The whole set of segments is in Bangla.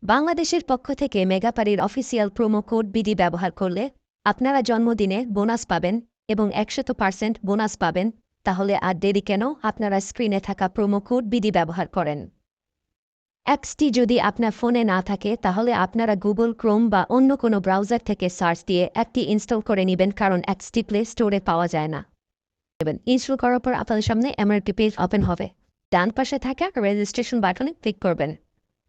বাংলাদেশের পক্ষ থেকে মেগাপারির অফিসিয়াল প্রোমো কোড বিডি ব্যবহার করলে আপনারা জন্মদিনে বোনাস পাবেন এবং 100% বোনাস পাবেন। তাহলে আর দেরি কেন, আপনারা স্ক্রিনে থাকা প্রোমো কোড বিডি ব্যবহার করেন। অ্যাপসটি যদি আপনার ফোনে না থাকে তাহলে আপনারা গুগল ক্রোম বা অন্য কোনো ব্রাউজার থেকে সার্চ দিয়ে অ্যাপটি ইনস্টল করে নেবেন, কারণ অ্যাপসটি প্লে স্টোরে পাওয়া যায় না। ইনস্টল করার পর আপনাদের সামনে এমন একটি পেজ ওপেন হবে। ডান পাশে থাকা রেজিস্ট্রেশন বাটনে ক্লিক করবেন।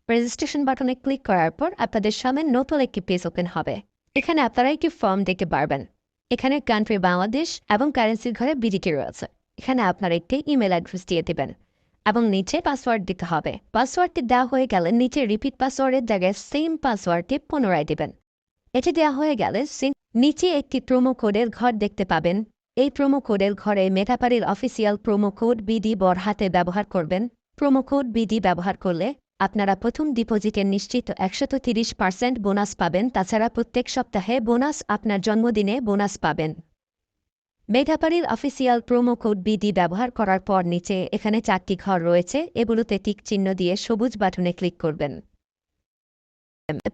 রেজিস্ট্রেশন বাটনে ক্লিক করার পর আপনাদের সামনে নতুন একটি পেজ ওপেন হবে। এখানে আপনারা একটি ফর্ম দেখতে পারবেন। এখানে কান্ট্রি বাংলাদেশ এবং কারেন্সির ঘরে বিডিটি রয়েছে। এখানে আপনারা একটি ইমেল অ্যাড্রেস দিয়ে দেবেন এবং নিচে পাসওয়ার্ড দিতে হবে। পাসওয়ার্ডটি দেওয়া হয়ে গেলে নিচে রিপিট পাসওয়ার্ডের জায়গায় সেম পাসওয়ার্ডটি পুনরায় দেবেন। এটি দেওয়া হয়ে গেলে নিচে একটি প্রোমো কোডের ঘর দেখতে পাবেন। এই প্রোমো কোডের ঘরে মেটাপারির অফিসিয়াল প্রোমো কোড বিডি বড় হাতে ব্যবহার করবেন। প্রোমো কোড বিডি ব্যবহার করলে আপনারা প্রথম ডিপোজিটের নিশ্চিত 130% বোনাস পাবেন। তাছাড়া প্রত্যেক সপ্তাহে বোনাস, আপনার জন্মদিনে বোনাস পাবেন। মেটাপারির অফিসিয়াল প্রোমো কোড বিডি ব্যবহার করার পর নিচে এখানে 4টি ঘর রয়েছে, এগুলোতে টিক চিহ্ন দিয়ে সবুজ বাটনে ক্লিক করবেন।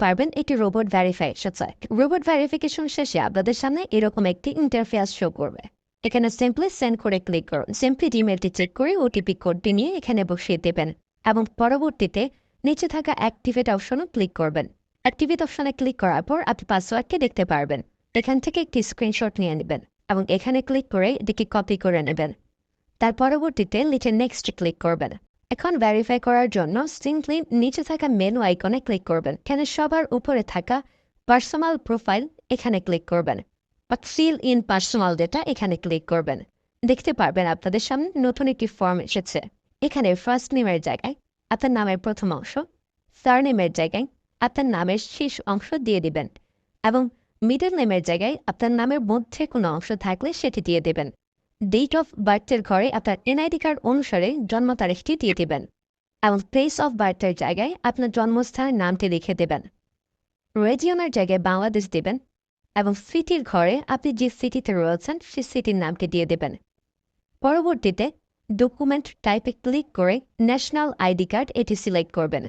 পারবেন এটি রোবট ভেরিফিকেশন। রোবট ভেরিফিকেশন শেষে আপনাদের সামনে এরকম একটি ইন্টারফেস শো করবে। এখানে সিম্পলি সেন্ড করে ক্লিক করুন। সিম্পলি জিমেলটি চেক করে ওটিপি কোডটি নিয়ে এখানে বসিয়ে দেবেন এবং পরবর্তীতে নিচে থাকা অ্যাক্টিভেট অপশনে ক্লিক করবেন। অ্যাক্টিভেট অপশনে ক্লিক করার পর আপনি পাসওয়ার্ডটি দেখতে পারবেন। এখান থেকে একটি স্ক্রিনশট নিয়ে নেবেন এবং এখানে ক্লিক করে এটিকে কপি করে নেবেন। তার পরবর্তীতে নিচে নেক্সট ক্লিক করবেন। এখন ভেরিফাই করার জন্য সিম্পলি নিচে থাকা মেনু আইকনে ক্লিক করবেন। এখানে সবার উপরে থাকা পার্সোনাল প্রোফাইল এখানে ক্লিক করবেন বা ফিল ইন পার্সোনাল ডেটা এখানে ক্লিক করবেন। দেখতে পারবেন আপনাদের সামনে নতুন একটি ফর্ম এসেছে। এখানে ফার্স্ট নেমের জায়গায় আপনার নামের প্রথম অংশ, সারনেমের জায়গায় আপনার নামের শেষ অংশ দিয়ে দিবেন এবং মিডল নেমের জায়গায় আপনার নামের মধ্যে কোনো অংশ থাকলে সেটি দিয়ে দেবেন। ডেট অফ বার্থের ঘরে আপনার এনআইডি কার্ড অনুসারে জন্ম তারিখটি দিয়ে দেবেন এবং প্লেস অফ বার্থের জায়গায় আপনার জন্মস্থানের নামটি লিখে দেবেন। রেজিয়নের জায়গায় বাংলাদেশ দেবেন এবং সিটির ঘরে আপনি যে সিটিতে রয়েছেন সেই সিটির নামটি দিয়ে দেবেন। পরবর্তীতে ডকুমেন্ট টাইপে ক্লিক করে ন্যাশনাল আইডি কার্ড এটি সিলেক্ট করবেন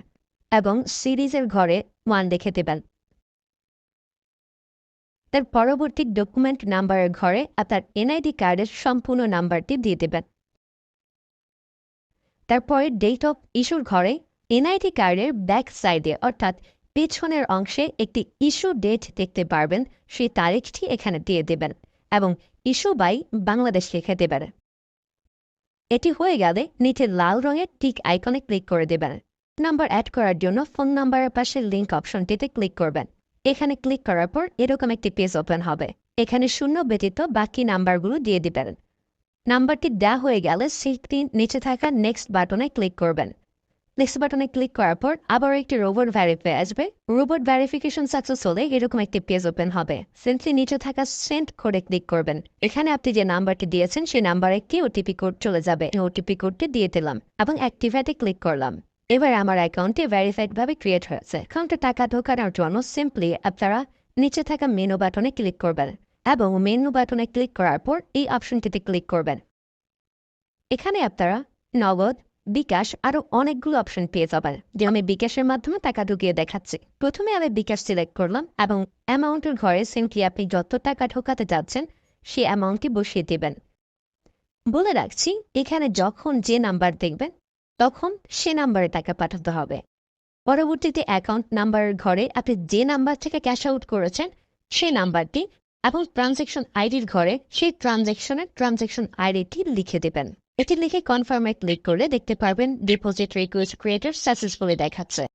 এবং সিরিজের ঘরে 1 লিখে দেবেন। তার পরবর্তী ডকুমেন্ট নাম্বারের ঘরে আপনার এনআইডি কার্ডের সম্পূর্ণ নাম্বারটি দিয়ে দেবেন। তারপরে ডেট অফ ইস্যুর ঘরে এনআইডি কার্ডের ব্যাক সাইডে অর্থাৎ পেছনের অংশে একটি ইস্যু ডেট দেখতে পারবেন, সেই তারিখটি এখানে দিয়ে দেবেন এবং ইস্যু বাই বাংলাদেশ লিখে দেবেন। এটি হয়ে গেলে নিচে লাল রঙের টিক আইকনে ক্লিক করে দেবেন। নাম্বার অ্যাড করার জন্য ফোন নাম্বারের পাশে লিঙ্ক অপশনটিতে ক্লিক করবেন। এখানে ক্লিক করার পর এরকম একটি পেজ ওপেন হবে। এখানে শূন্য ব্যতীত বাকি নাম্বারগুলো দিয়ে দিবেন। নাম্বারটি দেওয়া হয়ে গেলে সেটি নিচে থাকা নেক্সট বাটনে ক্লিক করবেন। নেক্সট বাটনে ক্লিক করার পর আবার একটি রোবট ভেরিফাই আসবে। রোবট ভেরিফিকেশন সাকসেস হলে এরকম একটি পেজ ওপেন হবে। সিম্পলি নিচে থাকা সেন্ড কোডে ক্লিক করবেন। এখানে আপনি যে নাম্বারটি দিয়েছেন সেই নাম্বারে একটি ওটিপি কোড চলে যাবে। ওটিপি কোডটি দিয়ে দিলাম এবং অ্যাক্টিভেটে ক্লিক করলাম। এবার আমার অ্যাকাউন্টটি ভেরিফাইডভাবে ক্রিয়েট হয়েছে। অ্যাকাউন্টে টাকা ঢোকানোর জন্য সিম্পলি আপনারা নিচে থাকা মেনু বাটনে ক্লিক করবেন এবং মেনু বাটনে ক্লিক করার পর এই অপশনটিতে ক্লিক করবেন। এখানে আপনারা নগদ, বিকাশ আরও অনেকগুলো অপশন পেয়ে যাবেন। যে আমি বিকাশের মাধ্যমে টাকা ঢুকিয়ে দেখাচ্ছি। প্রথমে আমি বিকাশ সিলেক্ট করলাম এবং অ্যামাউন্টের ঘরে সিম্পলি আপনি যত টাকা ঢোকাতে যাচ্ছেন সেই অ্যামাউন্টটি বসিয়ে দেবেন। বলে রাখছি, এখানে যখন যে নাম্বার দেখবেন তখন সে নাম্বারে টাকা পাঠাতে হবে। পরবর্তীতে অ্যাকাউন্ট নাম্বারের ঘরে আপনি যে নাম্বার থেকে ক্যাশ আউট করেছেন সেই নাম্বারটি এবং ট্রানজ্যাকশন আইডির ঘরে সেই ট্রানজ্যাকশন আইডিটি লিখে দেবেন। এটি লিখে কনফার্মে ক্লিক করলে দেখতে পারবেন ডিপোজিট রিকোয়েস্ট ক্রিয়েটেড সাকসেসফুলি দেখাচ্ছে।